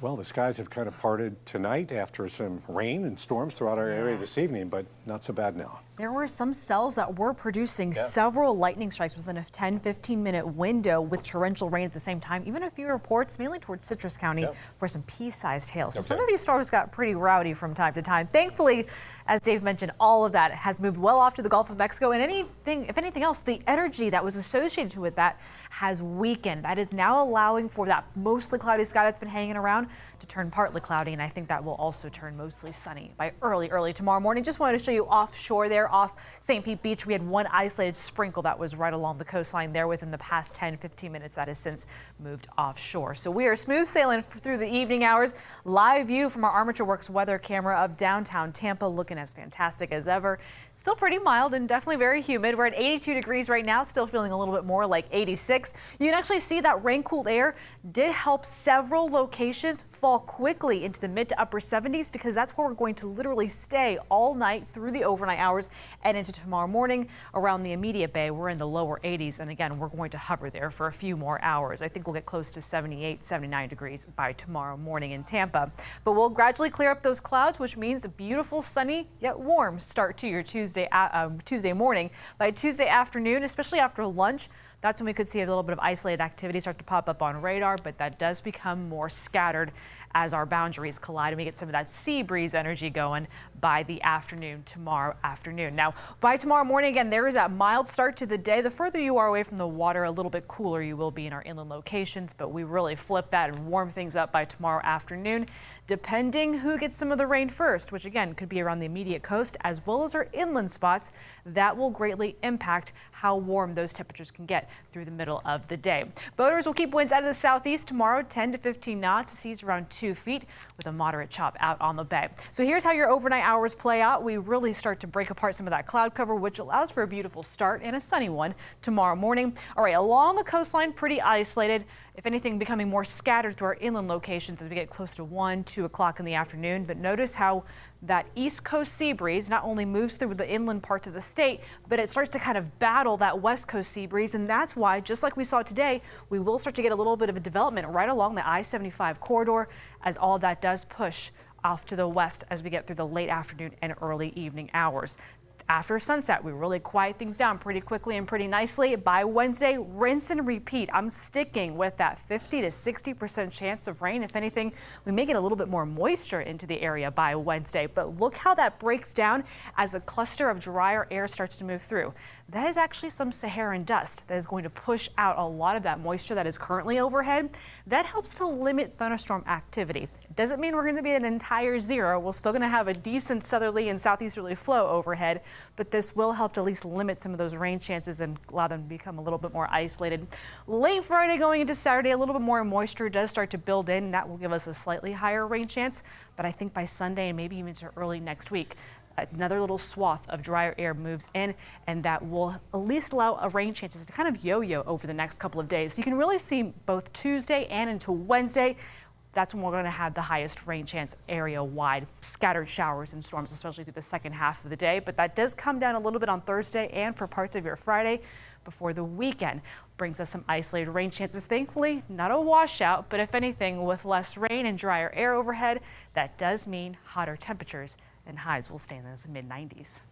Well, the skies have kind of parted tonight after some rain and storms throughout our area this evening, but not so bad now. There were some cells that were producing several lightning strikes within a 10-15 minute window with torrential rain at the same time. Even a few reports, mainly towards Citrus County, for some pea-sized hail. So some of these storms got pretty rowdy from time to time. Thankfully, as Dave mentioned, all of that has moved well off to the Gulf of Mexico. And if anything else, the energy that was associated with that has weakened. That is now allowing for that mostly cloudy sky that's been hanging around to turn partly cloudy, and I think that will also turn mostly sunny by early tomorrow morning. Just wanted to show you offshore there off St. Pete Beach. We had one isolated sprinkle that was right along the coastline there within the past 10-15 minutes. That has since moved offshore. So we are smooth sailing through the evening hours. Live view from our Armature Works weather camera of downtown Tampa, looking as fantastic as ever. Still pretty mild and definitely very humid. We're at 82 degrees right now, still feeling a little bit more like 86. You can actually see that rain-cooled air did help several locations fall quickly into the mid to upper 70s, because that's where we're going to literally stay all night through the overnight hours and into tomorrow morning. Around the immediate bay, we're in the lower 80s, and again, we're going to hover there for a few more hours. I think we'll get close to 78, 79 degrees by tomorrow morning in Tampa. But we'll gradually clear up those clouds, which means a beautiful, sunny yet warm start to your Tuesday morning. By Tuesday afternoon, especially after lunch, that's when we could see a little bit of isolated activity start to pop up on radar, but that does become more scattered as our boundaries collide and we get some of that sea breeze energy going by the afternoon tomorrow afternoon. Now, by tomorrow morning, again, there is that mild start to the day. The further you are away from the water, a little bit cooler you will be in our inland locations, but we really flip that and warm things up by tomorrow afternoon, depending who gets some of the rain first, which again could be around the immediate coast as well as our inland spots. That will greatly impact how warm those temperatures can get through the middle of the day. Boaters will keep winds out of the southeast tomorrow, 10 to 15 knots, seas around 2 feet with a moderate chop out on the bay. So here's how your overnight hours play out. We really start to break apart some of that cloud cover, which allows for a beautiful start and a sunny one tomorrow morning. All right, along the coastline, pretty isolated. If anything, becoming more scattered through our inland locations as we get close to 1, 2 o'clock in the afternoon. But notice how that east coast sea breeze not only moves through the inland parts of the state, but it starts to kind of battle that west coast sea breeze. And that's why, just like we saw today, we will start to get a little bit of a development right along the I-75 corridor as all that does push off to the west as we get through the late afternoon and early evening hours. After sunset, we really quiet things down pretty quickly and pretty nicely. By Wednesday, rinse and repeat. I'm sticking with that 50 to 60% chance of rain. If anything, we may get a little bit more moisture into the area by Wednesday. But look how that breaks down as a cluster of drier air starts to move through. That is actually some Saharan dust that is going to push out a lot of that moisture that is currently overhead. That helps to limit thunderstorm activity. It doesn't mean we're going to be at an entire zero. We're still going to have a decent southerly and southeasterly flow overhead, but this will help to at least limit some of those rain chances and allow them to become a little bit more isolated. Late Friday going into Saturday, a little bit more moisture does start to build in. That will give us a slightly higher rain chance, but I think by Sunday and maybe even to early next week, another little swath of drier air moves in, and that will at least allow a rain chances to kind of yo-yo over the next couple of days. So you can really see both Tuesday and into Wednesday. That's when we're going to have the highest rain chance area-wide. Scattered showers and storms, especially through the second half of the day. But that does come down a little bit on Thursday and for parts of your Friday before the weekend. Brings us some isolated rain chances. Thankfully, not a washout, but if anything, with less rain and drier air overhead, that does mean hotter temperatures and highs will stay in those mid-90s.